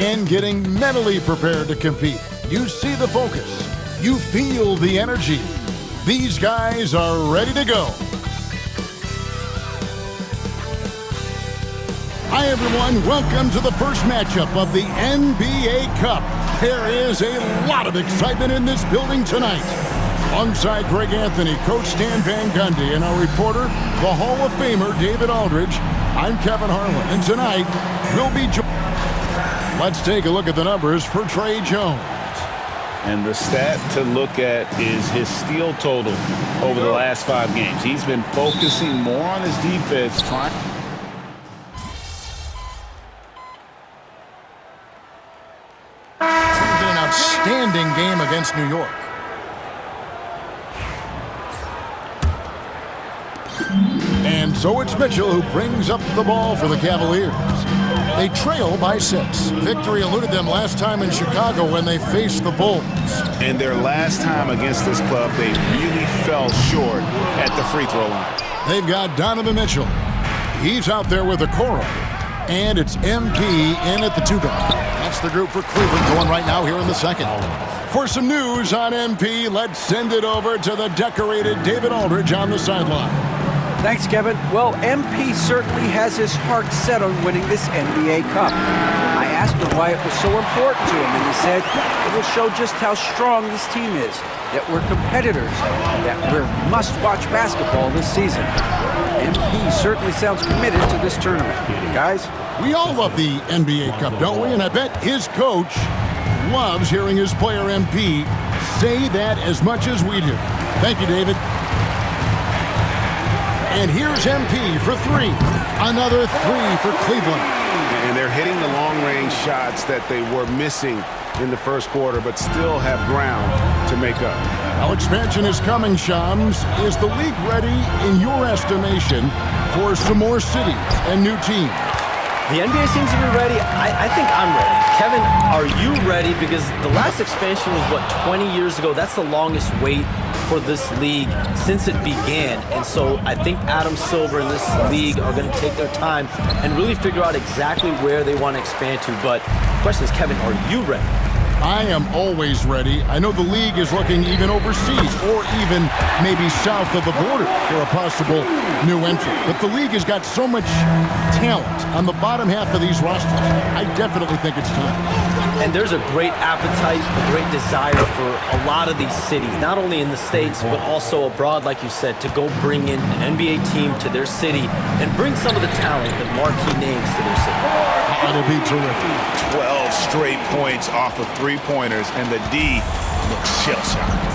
and getting mentally prepared to compete. You see the focus. You feel the energy. These guys are ready to go. Hi, everyone. Welcome to the first matchup of the NBA Cup. There is a lot of excitement in this building tonight. Alongside Greg Anthony, Coach Stan Van Gundy, and our reporter, the Hall of Famer, David Aldridge, I'm Kevin Harlan, and tonight we'll be joined. Let's take a look at the numbers for Tre Jones. And the stat to look at is his steal total over the last 5 games. He's been focusing more on his defense, trying. He did an outstanding game against New York. And so it's Mitchell who brings up the ball for the Cavaliers. They trail by 6. Victory eluded them last time in Chicago when they faced the Bulls. And their last time against this club, they really fell short at the free throw line. They've got Donovan Mitchell. He's out there with Okoro. And it's MP in at the 2 guard. That's the group for Cleveland going right now here in the second. For some news on MP, let's send it over to the decorated David Aldridge on the sideline. Thanks, Kevin. Well, MP certainly has his heart set on winning this NBA Cup. I asked him why it was so important to him, and he said it will show just how strong this team is, that we're competitors, that we're must-watch basketball this season. MP certainly sounds committed to this tournament. Guys? We all love the NBA Cup, don't we? And I bet his coach loves hearing his player MP say that as much as we do. Thank you, David. And here's MP for 3. Another 3 for Cleveland. And they're hitting the long-range shots that they were missing in the first quarter, but still have ground to make up. Now expansion is coming, Shams. Is the league ready, in your estimation, for some more cities and new teams? The NBA seems to be ready. I think I'm ready. Kevin, are you ready? Because the last expansion was, 20 years ago? That's the longest wait for this league since it began. And so I think Adam Silver and this league are going to take their time and really figure out exactly where they want to expand to. But the question is, Kevin, are you ready? I am always ready. I know the league is looking even overseas or even maybe south of the border for a possible new entrant. But the league has got so much talent on the bottom half of these rosters. I definitely think it's time. And there's a great appetite, a great desire for a lot of these cities, not only in the States, but also abroad, like you said, to go bring in an NBA team to their city and bring some of the talent, the marquee names to their city. That'll be terrific. 12 straight points off of 3-pointers, and the D looks shell-shocked.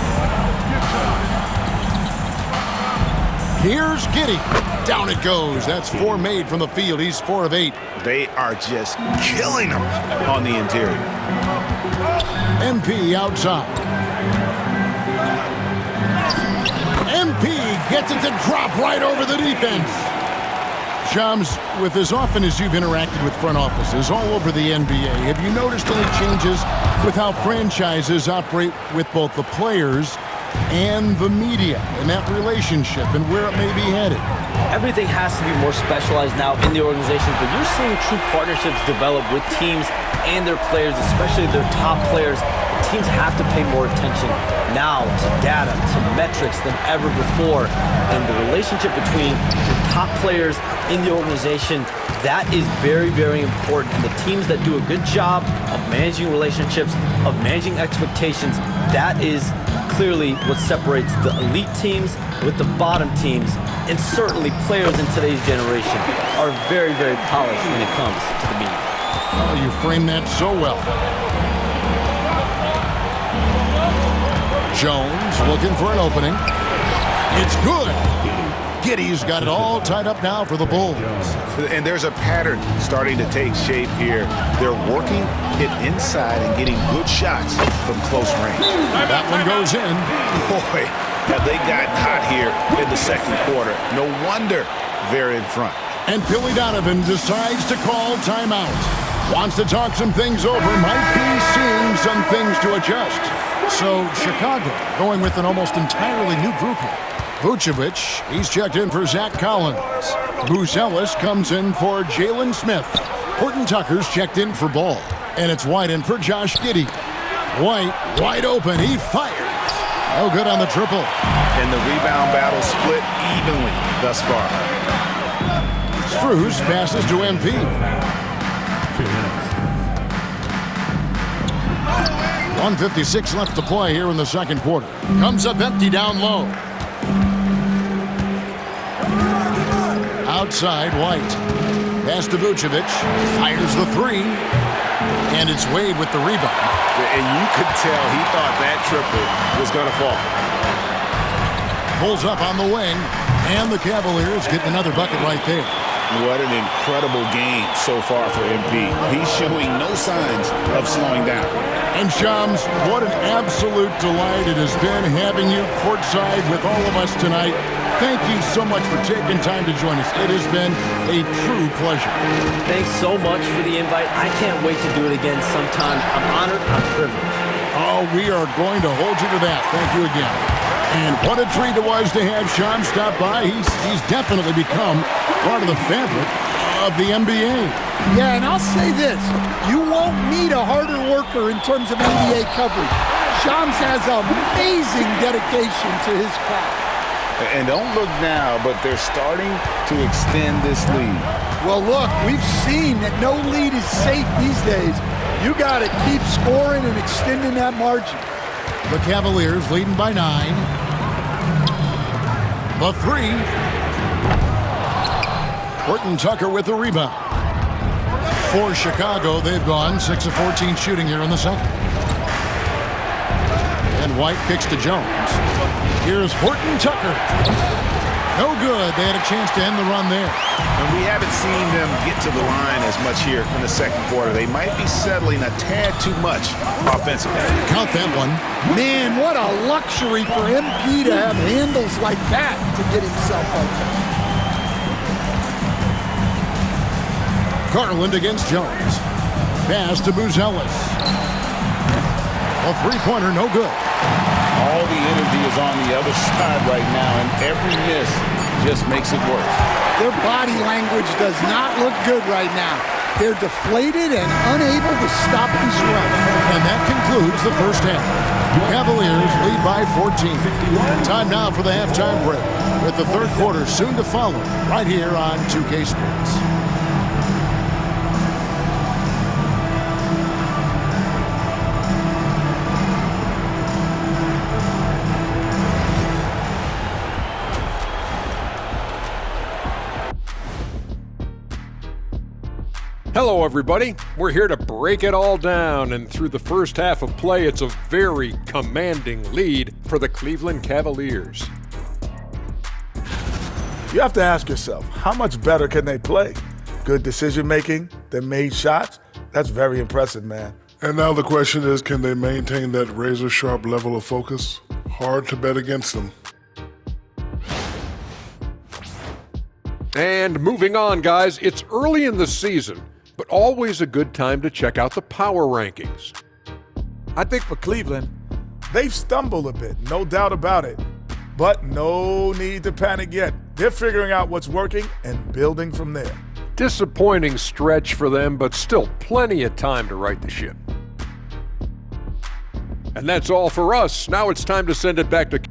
Here's Giddey. Down it goes. That's 4 made from the field. He's 4 of 8. They are just killing them on the interior. MP outside. MP gets it to drop right over the defense. Shams, with as often as you've interacted with front offices all over the NBA, have you noticed any changes with how franchises operate with both the players and the media and that relationship and where it may be headed? Everything has to be more specialized now in the organization, but you're seeing true partnerships develop with teams and their players, especially their top players. Teams have to pay more attention now to data, to metrics than ever before. And the relationship between the top players in the organization, that is very, very important. And the teams that do a good job of managing relationships, of managing expectations, that is clearly what separates the elite teams with the bottom teams. And certainly players in today's generation are very, very polished when it comes to the media. Oh, you framed that so well. Jones looking for an opening. It's good. Giddey's got it all tied up now for the Bulls. And there's a pattern starting to take shape here. They're working it inside and getting good shots from close range. That one goes in. Boy, have they got hot here in the second quarter. No wonder they're in front. And Billy Donovan decides to call timeout. Wants to talk some things over. Might be seeing some things to adjust. So Chicago going with an almost entirely new group here. Vucevic, he's checked in for Zach Collins. Booz Ellis comes in for Jalen Smith. Horton Tucker's checked in for Ball. And it's White in for Josh Giddey. White, wide open. He fires. No good on the triple. And the rebound battle split evenly thus far. Strus passes to MP. 2 minutes. 1:56 left to play here in the second quarter. Comes up empty down low. Outside, White. Pass to Vucevic. Fires the three. And it's Wade with the rebound. And you could tell he thought that triple was going to fall. Pulls up on the wing. And the Cavaliers get another bucket right there. What an incredible game so far for MP. He's showing no signs of slowing down. And Shams, what an absolute delight it has been having you courtside with all of us tonight. Thank you so much for taking time to join us. It has been a true pleasure. Thanks so much for the invite. I can't wait to do it again sometime. I'm honored. I'm privileged. Oh, we are going to hold you to that. Thank you again. And what a treat it was to have Shams stop by. He's definitely become part of the fabric of the NBA. Yeah, and I'll say this. You won't meet a harder worker in terms of NBA coverage. Shams has amazing dedication to his craft. And don't look now, but they're starting to extend this lead. Well, look, we've seen that no lead is safe these days. You got to keep scoring and extending that margin. The Cavaliers leading by 9. The three. Horton Tucker with the rebound. For Chicago, they've gone 6 of 14 shooting here in the second. And White kicks to Jones. Here's Horton Tucker. No good. They had a chance to end the run there. And we haven't seen them get to the line as much here in the second quarter. They might be settling a tad too much offensively. Count that one. Man, what a luxury for MP to have handles like that to get himself open. Garland against Jones. Pass to Buzelis. A three-pointer, no good. All the energy is on the other side right now, and every miss just makes it worse. Their body language does not look good right now. They're deflated and unable to stop this run. And that concludes the first half. Cavaliers lead by 14. Time now for the halftime break, with the third quarter soon to follow, right here on 2K Sports. Hello, everybody. We're here to break it all down, and through the first half of play, it's a very commanding lead for the Cleveland Cavaliers. You have to ask yourself, how much better can they play? Good decision-making, they made shots. That's very impressive, man. And now the question is, can they maintain that razor-sharp level of focus? Hard to bet against them. And moving on, guys, it's early in the season, but always a good time to check out the power rankings. I think for Cleveland, they've stumbled a bit, no doubt about it. But no need to panic yet. They're figuring out what's working and building from there. Disappointing stretch for them, but still plenty of time to right the ship. And that's all for us. Now it's time to send it back to...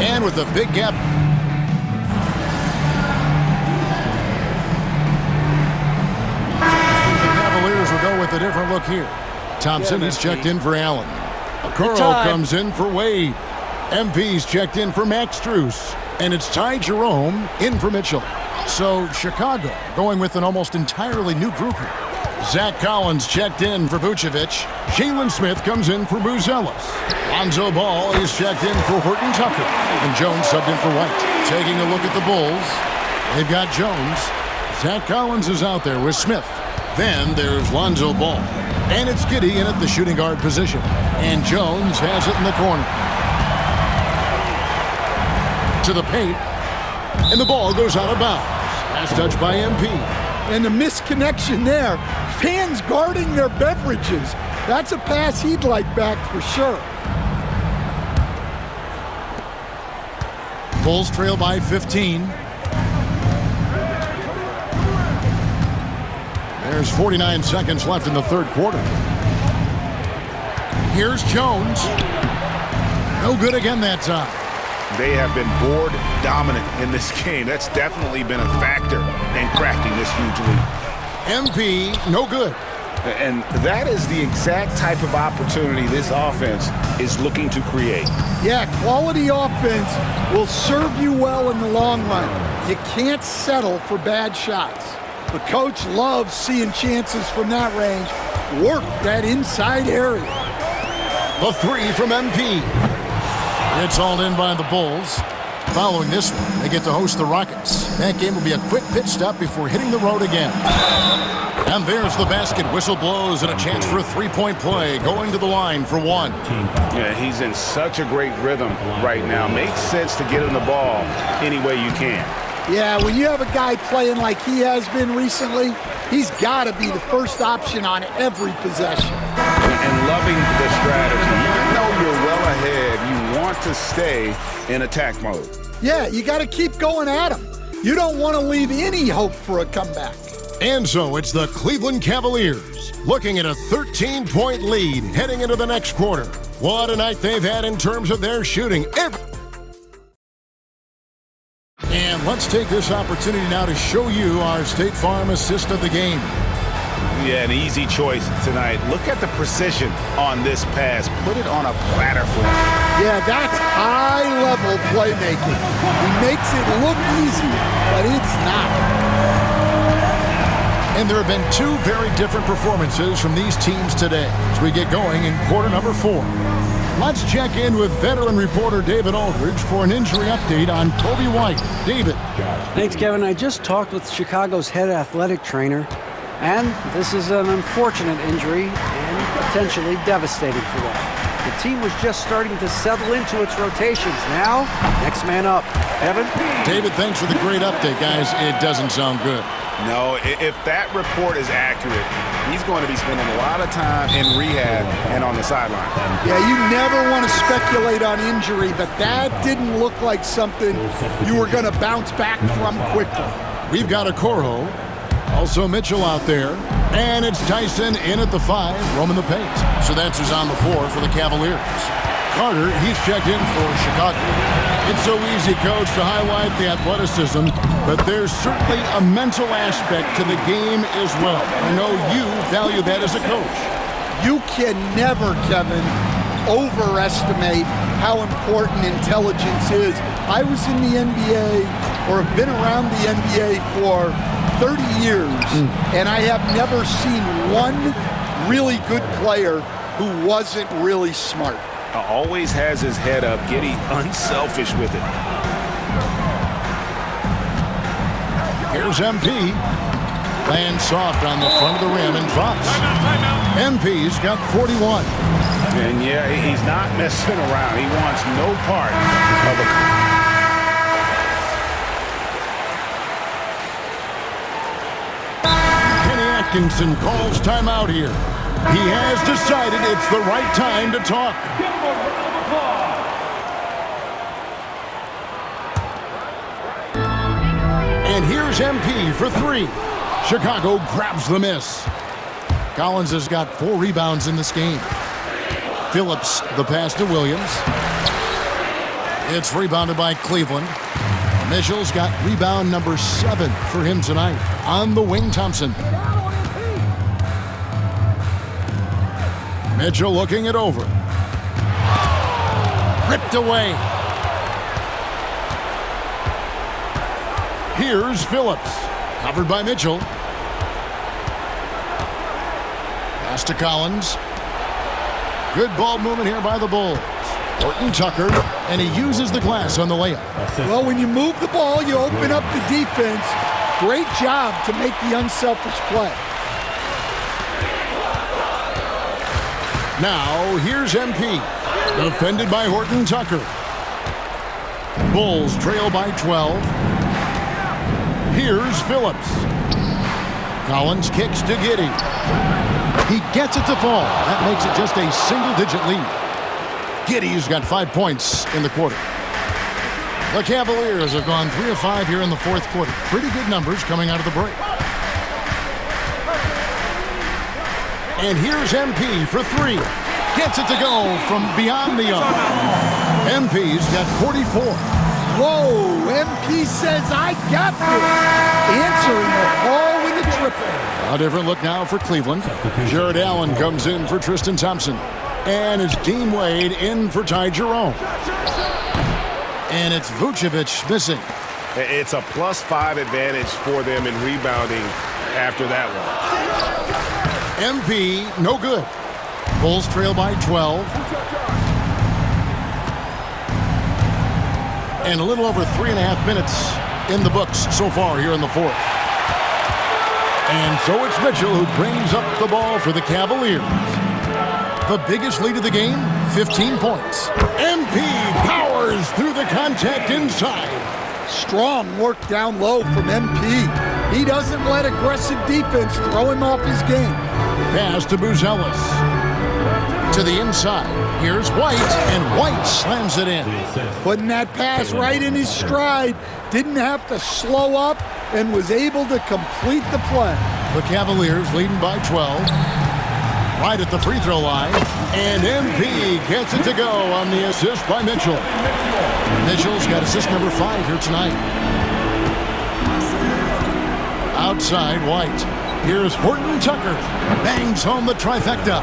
And with a big gap. The Cavaliers will go with a different look here. Thompson is checked in for Allen. Okoro comes in for Wade. MP's checked in for Max Strus. And it's Ty Jerome in for Mitchell. So Chicago going with an almost entirely new group here. Zach Collins checked in for Vucevic. Jalen Smith comes in for Buzelis. Lonzo Ball is checked in for Horton Tucker. And Jones subbed in for White. Taking a look at the Bulls, they've got Jones. Zach Collins is out there with Smith. Then there's Lonzo Ball. And it's Giddey in at the shooting guard position. And Jones has it in the corner. To the paint. And the ball goes out of bounds. Last touch by MP. And the misconnection there. Fans guarding their beverages. That's a pass he'd like back for sure. Bulls trail by 15. There's 49 seconds left in the third quarter. Here's Jones. No good again that time. They have been board dominant in this game. That's definitely been a factor in crafting this huge lead. MP, no good. And that is the exact type of opportunity this offense is looking to create. Yeah, quality offense will serve you well in the long run. You can't settle for bad shots. The coach loves seeing chances from that range. Work that inside area. The three from MP. It's hauled in by the Bulls. Following this one, they get to host the Rockets. That game will be a quick pit stop before hitting the road again. And there's the basket. Whistle blows and a chance for a three-point play. Going to the line for one. Yeah, he's in such a great rhythm right now. Makes sense to get him the ball any way you can. Yeah, when you have a guy playing like he has been recently, he's got to be the first option on every possession. And loving the strategy. Even though you're well ahead, you want to stay in attack mode. Yeah, you got to keep going at him. You don't want to leave any hope for a comeback. And so it's the Cleveland Cavaliers looking at a 13-point lead heading into the next quarter. What a night they've had in terms of their shooting. And let's take this opportunity now to show you our State Farm assist of the game. Yeah, an easy choice tonight. Look at the precision on this pass. Put it on a platter for him. Yeah, that's high-level playmaking. He makes it look easy, but it's not. And there have been two very different performances from these teams today as we get going in quarter number 4. Let's check in with veteran reporter David Aldridge for an injury update on Coby White. David. Thanks, Kevin. I just talked with Chicago's head athletic trainer, and this is an unfortunate injury and potentially devastating for them. The team was just starting to settle into its rotations. Now, next man up. Evan? David, thanks for the great update, guys. It doesn't sound good. No, if that report is accurate, he's going to be spending a lot of time in rehab and on the sideline. Yeah, you never want to speculate on injury, but that didn't look like something you were going to bounce back from quickly. We've got Okoro, also Mitchell out there, and it's Tyson in at the 5, roaming the paint. So that's who's on the floor for the Cavaliers. Carter, he's checked in for Chicago. It's so easy, Coach, to highlight the athleticism, but there's certainly a mental aspect to the game as well. I know you value that as a coach. You can never, Kevin, overestimate how important intelligence is. I was in the NBA, or have been around the NBA for 30 years, and I have never seen one really good player who wasn't really smart. Always has his head up, getting unselfish with it. Here's MP. Lands soft on the front of the rim and drops. MP's got 41. And yeah, he's not messing around. He wants no part of a... Kenny Atkinson calls timeout here. He has decided it's the right time to talk. And here's MP for 3. Chicago grabs the miss. Collins has got 4 rebounds in this game. Phillips, the pass to Williams. It's rebounded by Cleveland. Mitchell's got rebound number 7 for him tonight. On the wing, Thompson. Mitchell looking it over. Ripped away. Here's Phillips. Covered by Mitchell. Pass to Collins. Good ball movement here by the Bulls. Horton Tucker, and he uses the glass on the layup. Well, when you move the ball, you open up the defense. Great job to make the unselfish play. Now, here's MP. Defended by Horton Tucker. Bulls trail by 12. Here's Phillips. Collins kicks to Giddey. He gets it to fall. That makes it just a single-digit lead. Giddey's got 5 points in the quarter. The Cavaliers have gone 3 of 5 here in the fourth quarter. Pretty good numbers coming out of the break. And here's MP for 3. Gets it to go from beyond the arc. MP's got 44. Whoa, MP says, I got this. Answering the call with a triple. A different look now for Cleveland. Jared Allen comes in for Tristan Thompson. And it's Dean Wade in for Ty Jerome. And it's Vucevic missing. It's a +5 advantage for them in rebounding after that one. MP, no good. Bulls trail by 12. And a little over 3.5 minutes in the books so far here in the fourth. And so it's Mitchell who brings up the ball for the Cavaliers. The biggest lead of the game, 15 points. MP powers through the contact inside. Strong work down low from MP. He doesn't let aggressive defense throw him off his game. Pass to Buzelis. To the inside. Here's White, and White slams it in. Putting that pass right in his stride. Didn't have to slow up and was able to complete the play. The Cavaliers leading by 12. Right at the free throw line. And MP gets it to go on the assist by Mitchell. Mitchell's got assist number 5 here tonight. Outside White. Here's Horton Tucker. Bangs home the trifecta.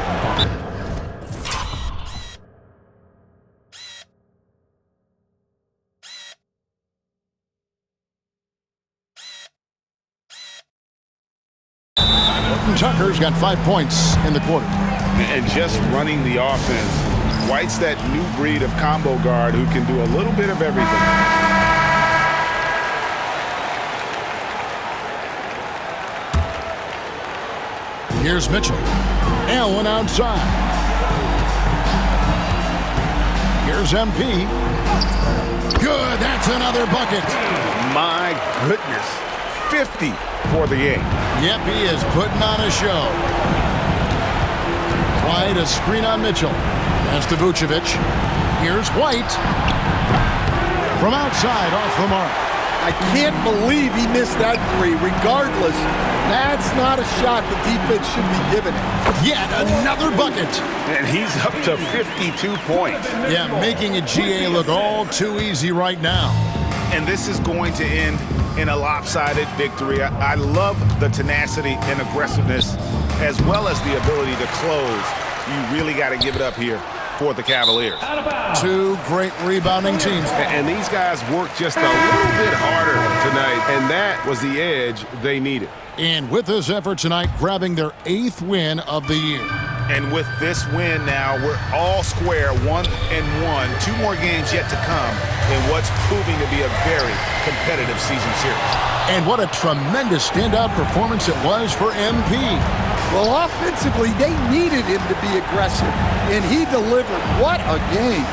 Horton Tucker's got 5 points in the quarter. And just running the offense, White's that new breed of combo guard who can do a little bit of everything. Here's Mitchell. Allen outside. Here's MP. Good, that's another bucket. My goodness, 50 for the game. Yep, he is putting on a show. White, a screen on Mitchell. Pass to Vucevic. Here's White. From outside, off the mark. I can't believe he missed that 3. Regardless, that's not a shot the defense should be giving him. Yet another bucket. And he's up to 52 points. Yeah, making a GA look all too easy right now. And this is going to end in a lopsided victory. I love the tenacity and aggressiveness as well as the ability to close. You really got to give it up here for the Cavaliers. 2 great rebounding teams. And these guys worked just a little bit harder tonight, and that was the edge they needed. And with this effort tonight, grabbing their 8th win of the year. And with this win now, we're all square, 1-1. 2 more games yet to come in what's proving to be a very competitive season series. And what a tremendous standout performance it was for MP. Well, offensively, they needed him to be aggressive, and he delivered. What a game.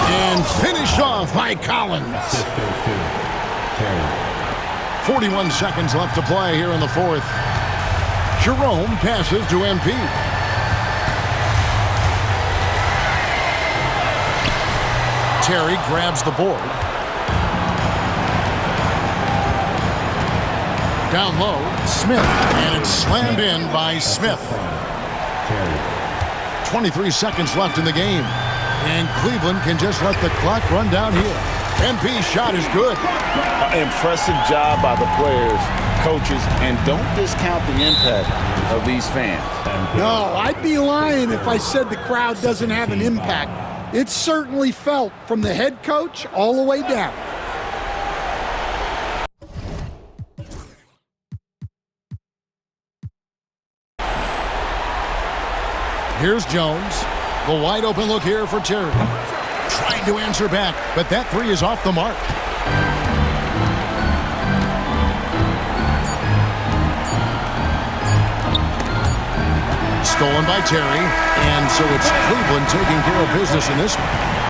And finished off by Collins. 41 seconds left to play here in the fourth. Jerome passes to MP. Terry grabs the board. Down low, Smith, and it's slammed in by Smith. 23 seconds left in the game, and Cleveland can just let the clock run down here. MP's shot is good. Impressive job by the players, coaches, and don't discount the impact of these fans. No, I'd be lying if I said the crowd doesn't have an impact. It's certainly felt from the head coach all the way down. Here's Jones. The wide open look here for Terry. Trying to answer back, but that 3 is off the mark. Stolen by Terry, and so it's Cleveland taking care of business in this one.